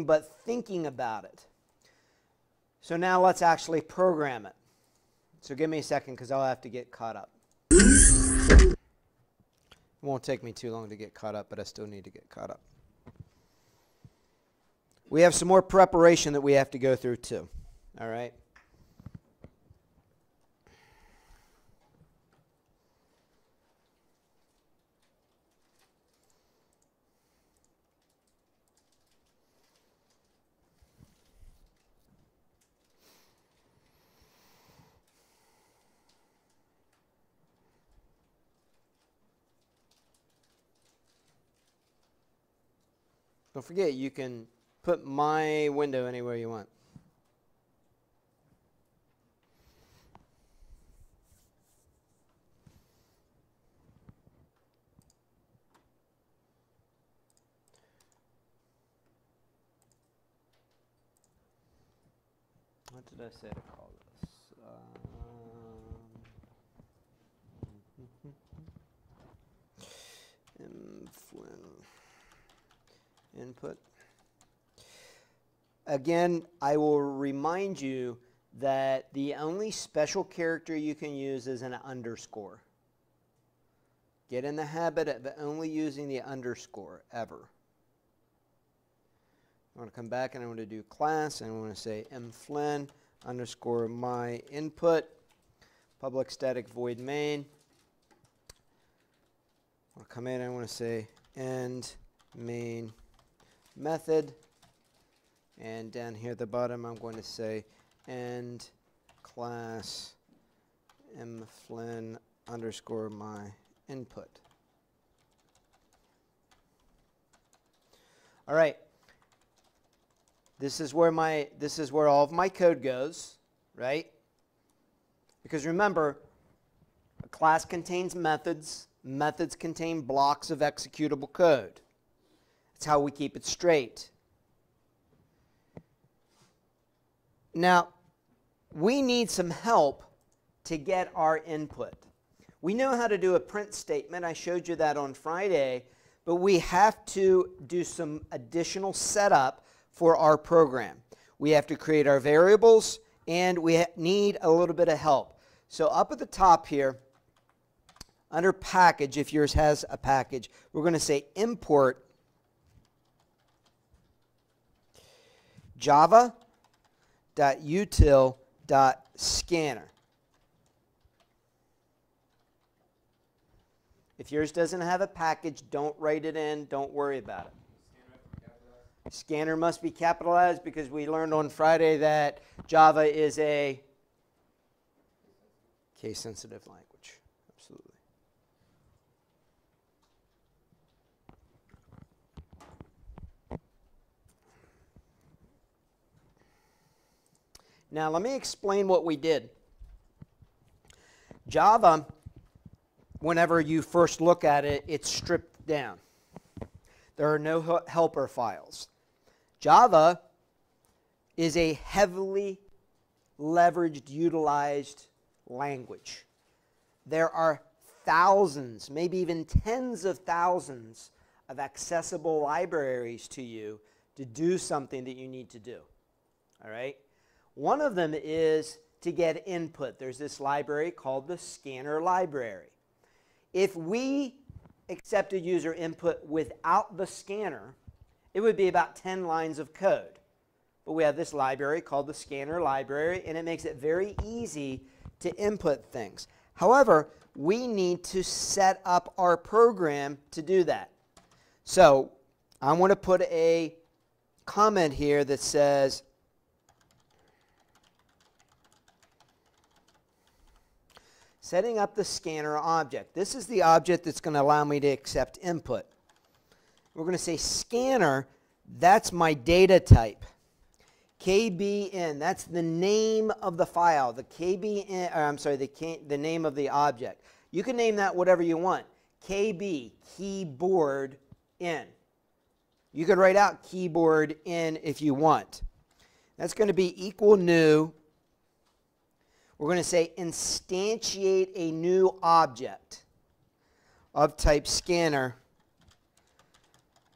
but thinking about it. So now let's actually program it. So give me a second because I'll have to get caught up. It won't take me too long to get caught up, but I still need to get caught up. We have some more preparation that we have to go through too. All right? Don't forget, you can put my window anywhere you want. What did I say to call this? Flinn input. Again, I will remind you that the only special character you can use is an underscore. Get in the habit of only using the underscore ever. I want to come back and I want to do class and I want to say mFlinn underscore my input public static void main. I want to come in and I want to say end main method, and down here at the bottom I'm going to say end class mFlinn underscore my input. All right. This is where all of my code goes, right? Because remember, a class contains methods. Methods contain blocks of executable code. That's how we keep it straight. Now, we need some help to get our input. We know how to do a print statement. I showed you that on Friday, but we have to do some additional setup for our program. We have to create our variables, and we need a little bit of help. So up at the top here, under package, if yours has a package, we're going to say import java.util.scanner. If yours doesn't have a package, don't write it in. Don't worry about it. Scanner must be capitalized because we learned on Friday that Java is a case-sensitive language. Absolutely. Now let me explain what we did. Java, whenever you first look at it, it's stripped down. There are no helper files. Java is a heavily leveraged, utilized language. There are thousands, maybe even tens of thousands of accessible libraries to you to do something that you need to do. All right? One of them is to get input. There's this library called the scanner library. If we accepted user input without the scanner, it would be about 10 lines of code. But we have this library called the scanner library, and it makes it very easy to input things. However, we need to set up our program to do that. So I want to put a comment here that says, setting up the scanner object. This is the object that's going to allow me to accept input. We're going to say scanner, that's my data type. KBN, that's the name of the file. The KBN, or I'm sorry, the name of the object. You can name that whatever you want. KB, keyboard in. You could write out keyboard in if you want. That's going to be equal new. We're going to say instantiate a new object of type scanner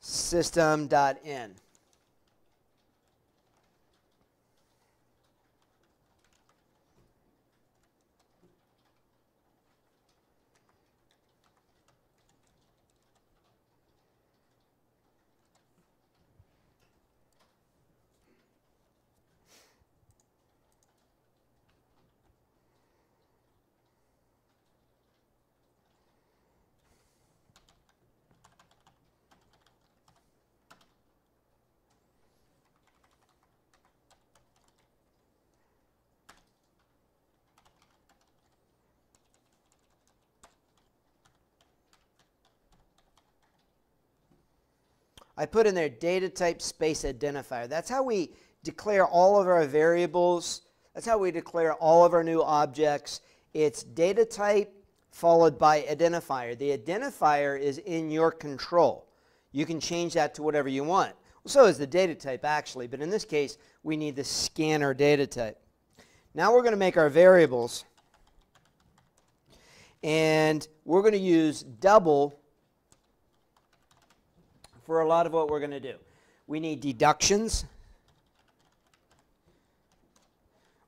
system.in. I put in there data type space identifier. That's how we declare all of our variables. That's how we declare all of our new objects. It's data type followed by identifier. The identifier is in your control. You can change that to whatever you want. Well, so is the data type actually, but in this case we need the scanner data type. Now we're going to make our variables, and we're going to use double for a lot of what we're going to do. We need deductions.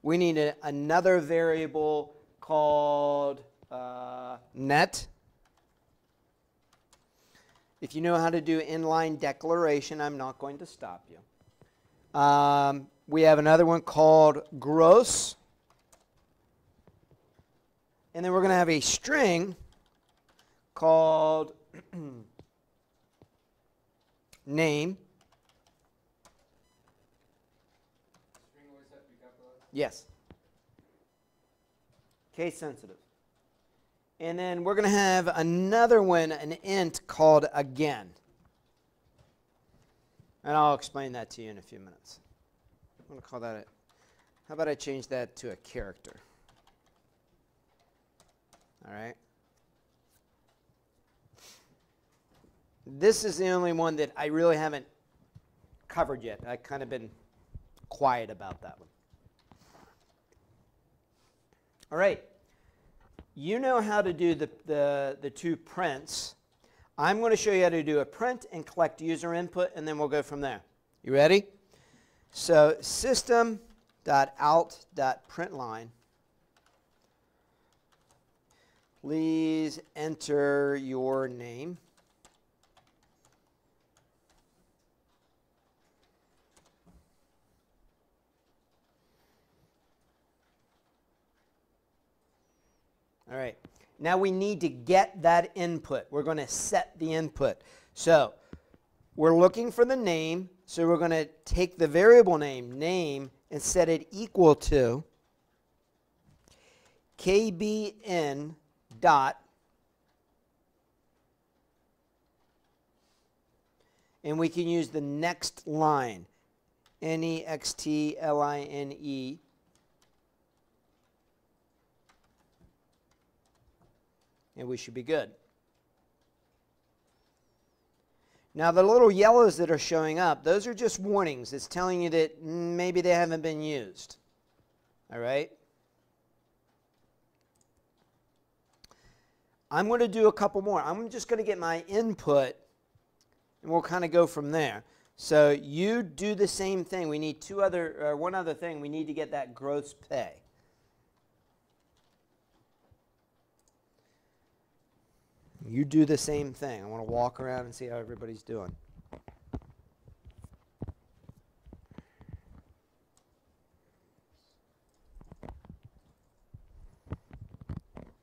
We need another variable called net. If you know how to do inline declaration, I'm not going to stop you. We have another one called gross. And then we're going to have a string called name. String always have to be capitalized? Yes. Case sensitive. And then we're going to have another one, an int called again. And I'll explain that to you in a few minutes. I'm going to call that how about I change that to a character? All right. This is the only one that I really haven't covered yet. I've kind of been quiet about that one. All right. You know how to do the two prints. I'm going to show you how to do a print and collect user input, and then we'll go from there. You ready? So system.out.println. Please enter your name. All right. Now we need to get that input. We're going to set the input. So we're looking for the name. So we're going to take the variable name, and set it equal to kbn dot, and we can use the next line, nextline, and we should be good. Now the little yellows that are showing up, those are just warnings. It's telling you that maybe they haven't been used. All right? I'm going to do a couple more. I'm just going to get my input, and we'll kind of go from there. So you do the same thing. We need one other thing. We need to get that gross pay. You do the same thing. I want to walk around and see how everybody's doing.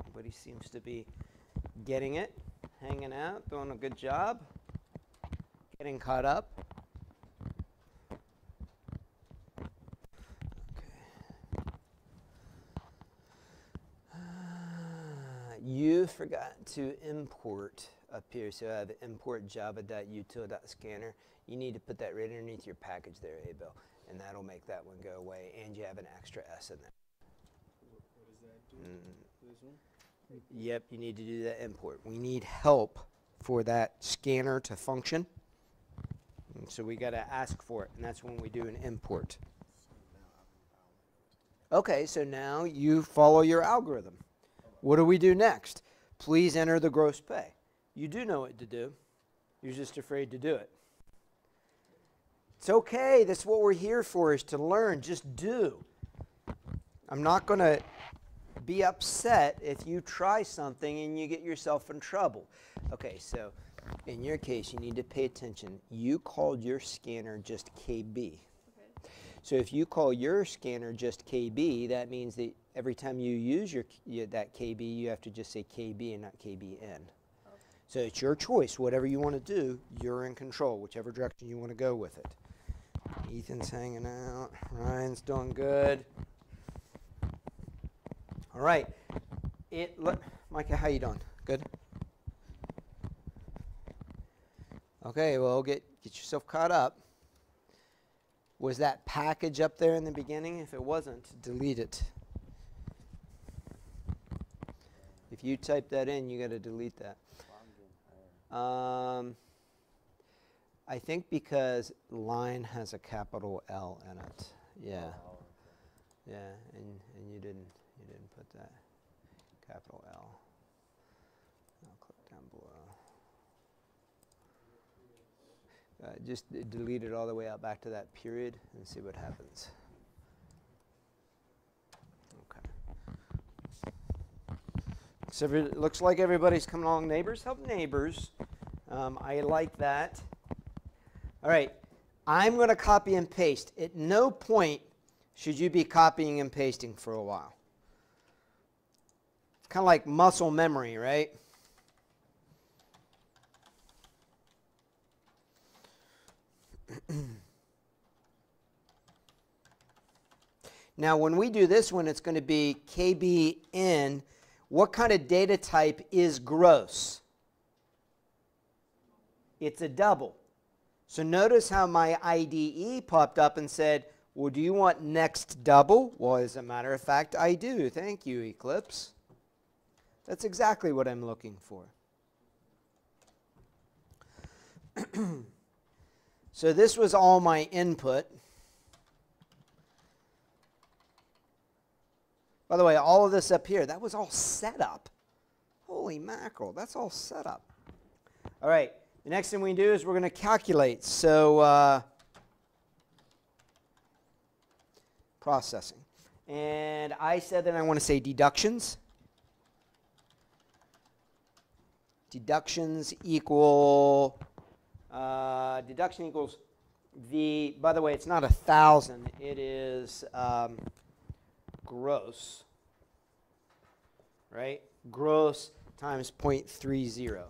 Everybody seems to be getting it, hanging out, doing a good job, getting caught up. You forgot to import up here, so I have import java.util.scanner. You need to put that right underneath your package there, hey Bill, and that'll make that one go away, and you have an extra S in there. What does that do? This one? Yep, you need to do that import. We need help for that scanner to function, and so we got to ask for it, and that's when we do an import. Okay, so now you follow your algorithm. What do we do next? Please enter the gross pay. You do know what to do. You're just afraid to do it. It's okay. That's what we're here for, is to learn. Just do. I'm not going to be upset if you try something and you get yourself in trouble. Okay, so in your case, you need to pay attention. You called your scanner just KB. Okay. So if you call your scanner just KB, that means that every time you use that KB, you have to just say KB and not KBN. Okay. So it's your choice. Whatever you want to do, you're in control, whichever direction you want to go with it. Ethan's hanging out. Ryan's doing good. All right. Micah, how you doing? Good? Okay, well, get get yourself caught up. Was that package up there in the beginning? If it wasn't, delete it. If you type that in, you got to delete that. I think because line has a capital L in it. Yeah. Yeah, and you didn't put that capital L. I'll click down below. Just delete it all the way out back to that period and see what happens. Okay. So it looks like everybody's coming along. Neighbors help neighbors. I like that. All right, I'm going to copy and paste. At no point should you be copying and pasting for a while. It's kind of like muscle memory, right? Now, when we do this one, it's going to be KBN. What kind of data type is gross? It's a double. So notice how my IDE popped up and said, well, do you want next double? Well, as a matter of fact, I do. Thank you, Eclipse. That's exactly what I'm looking for. So this was all my input. By the way, all of this up here, that was all set up. Holy mackerel, that's all set up. All right, the next thing we do is we're going to calculate. So processing. And I said that I want to say deductions. Deduction equals the, by the way, it's not 1,000, it is gross, right? Gross times 0.30.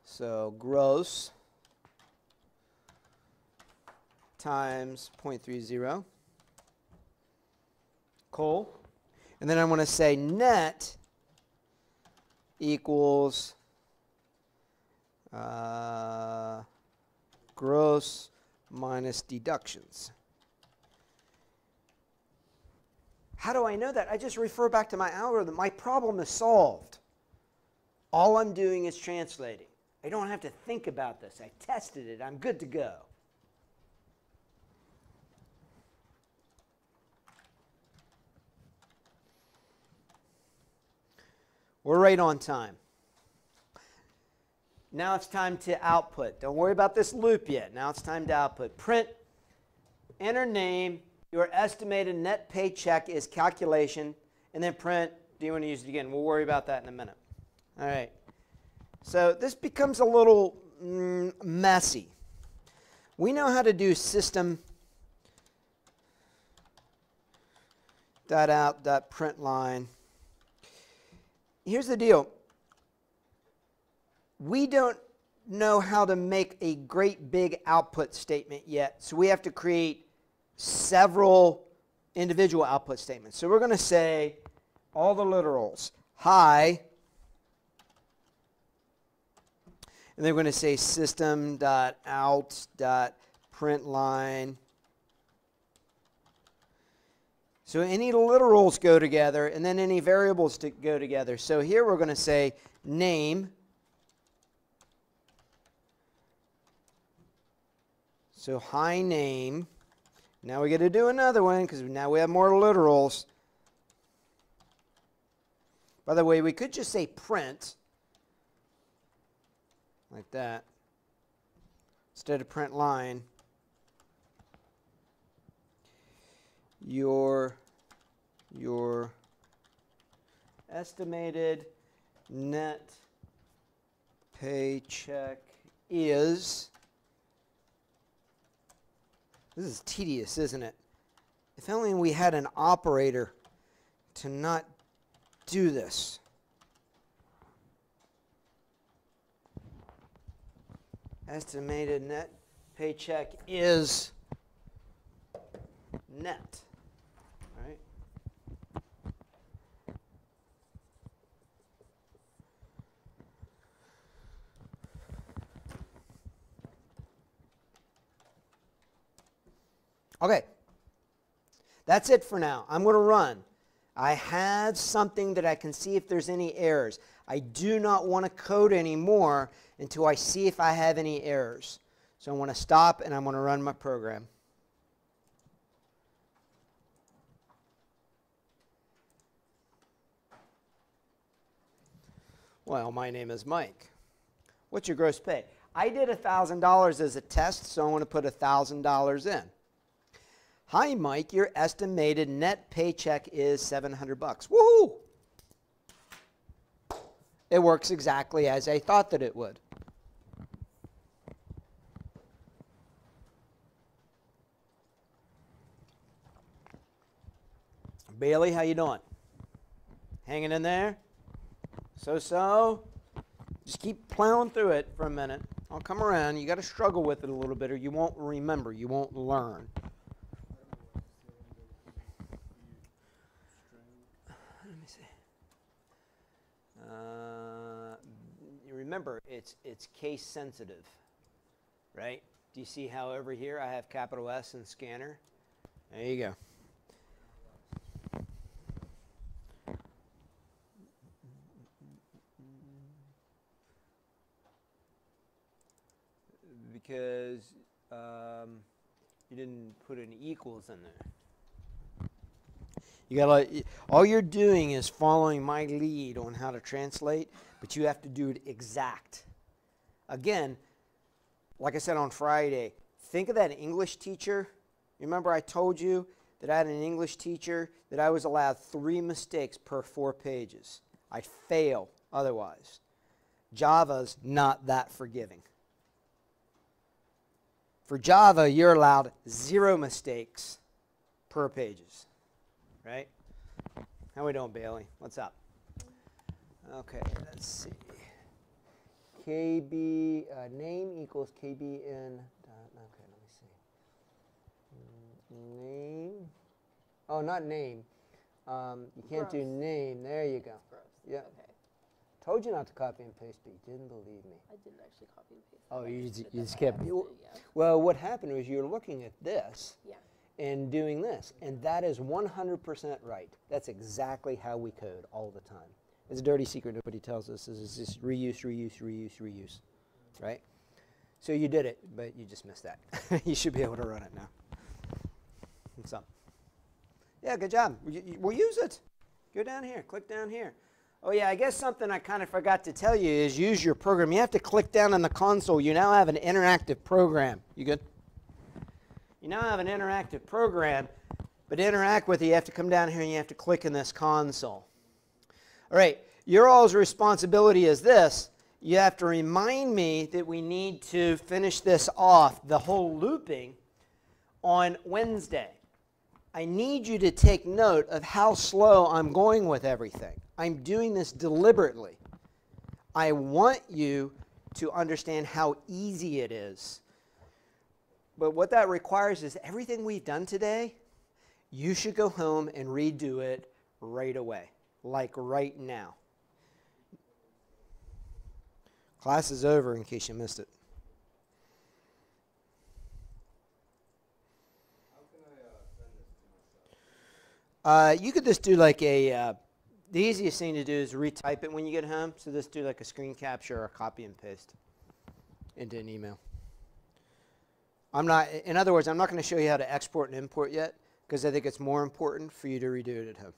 So gross times 0.30, cool. And then I want to say net equals gross minus deductions. How do I know that? I just refer back to my algorithm. My problem is solved. All I'm doing is translating. I don't have to think about this. I tested it. I'm good to go. We're right on time. Now it's time to output. Don't worry about this loop yet. Now it's time to output. Print, enter name, your estimated net paycheck is calculation, and then print, do you want to use it again? We'll worry about that in a minute. All right. So this becomes a little messy. We know how to do system.out.println. Here's the deal. We don't know how to make a great big output statement yet, so we have to create several individual output statements. So we're going to say all the literals, hi, and then we're going to say system.out.println. So any literals go together, and then any variables go together. So here we're going to say name. So hi name. Now we got to do another one because now we have more literals. By the way, we could just say print like that instead of print line. Your estimated net paycheck is. This is tedious, isn't it? If only we had an operator to not do this. Estimated net paycheck is net. All right? Okay. That's it for now. I'm going to run. I have something that I can see if there's any errors. I do not want to code anymore until I see if I have any errors. So I want to stop and I'm going to run my program. Well, my name is Mike. What's your gross pay? I did $1,000 as a test, so I want to put $1,000 in. Hi, Mike. Your estimated net paycheck is $700. Woohoo! It works exactly as I thought that it would. Bailey, how you doing? Hanging in there? So-so? Just keep plowing through it for a minute. I'll come around. You got to struggle with it a little bit or you won't remember. You won't learn. Let me see. You remember, it's case sensitive, right? Do you see how over here I have capital S and scanner? There you go. Because you didn't put an equals in there. You gotta, all you're doing is following my lead on how to translate, but you have to do it exact. Again, like I said on Friday, think of that English teacher. Remember I told you that I had an English teacher that I was allowed 3 mistakes per 4 pages. I'd fail otherwise. Java's not that forgiving. For Java, you're allowed 0 mistakes per pages, right? How we doing, Bailey? What's up? Okay, let's see. KB, name equals KBN. Okay, let me see. Name. Oh, not name. You can't do name. There you go. Yeah. Okay. Told you not to copy and paste, but you didn't believe me. I didn't actually copy and paste. Oh, you just I kept. asked you, yeah. Well, what happened was you were looking at this Yeah. and doing this, and that is 100% right. That's exactly how we code all the time. It's a dirty secret nobody tells us. Is just reuse, reuse, reuse, reuse, right? So you did it, but you just missed that. You should be able to run it now. What's up? Yeah, good job. We'll use it. Go down here. Click down here. Oh yeah, I guess something I kind of forgot to tell you is use your program. You have to click down on the console. You now have an interactive program. You good? You now have an interactive program, but to interact with it, you have to come down here and you have to click in this console. All right, your all's responsibility is this. You have to remind me that we need to finish this off, the whole looping, on Wednesday. I need you to take note of how slow I'm going with everything. I'm doing this deliberately. I want you to understand how easy it is. But what that requires is everything we've done today, you should go home and redo it right away, like right now. Class is over in case you missed it. You could just do like a, the easiest thing to do is retype it when you get home. So just do like a screen capture or a copy and paste into an email. In other words, I'm not going to show you how to export and import yet because I think it's more important for you to redo it at home.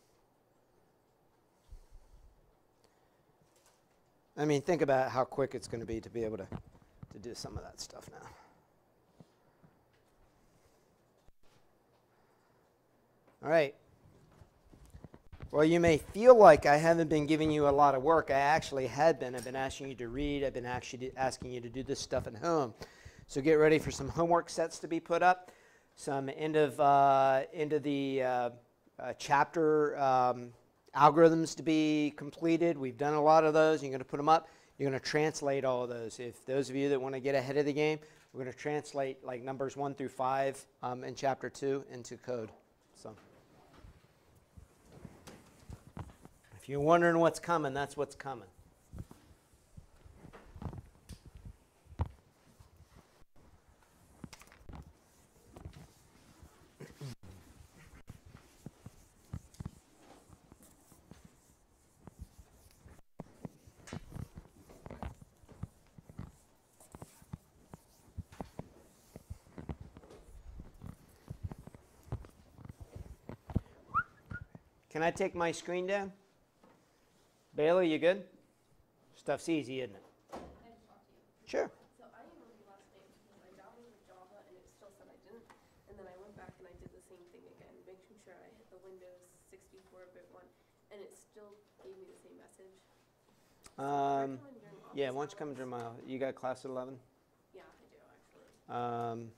I mean, think about how quick it's going to be able to do some of that stuff now. All right. Well, you may feel like I haven't been giving you a lot of work. I actually had been. I've been asking you to read. I've been actually asking you to do this stuff at home. So get ready for some homework sets to be put up, some end of the chapter algorithms to be completed. We've done a lot of those. You're going to put them up. You're going to translate all of those. If those of you that want to get ahead of the game, we're going to translate like numbers 1 through 5 in chapter 2 into code. So. If you're wondering what's coming, that's what's coming. Can I take my screen down? Bailey, you good? Stuff's easy, isn't it? I have to talk to you. Sure. So I emailed you last night because I downloaded Java and it still said I didn't. And then I went back and I did the same thing again, making sure I hit the Windows 64-bit one, and it still gave me the same message. So if I come in during Yeah, office why don't you come hours- during my, you got class at 11? Yeah, I do actually.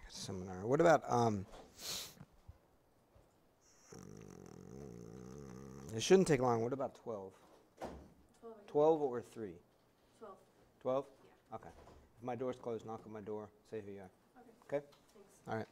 Seminar. What about, it shouldn't take long. What about 12? 12. 12 or 3? 12. 12? Yeah. Okay. If my door's closed, knock on my door, say who you are. Okay. Okay? Thanks. All right.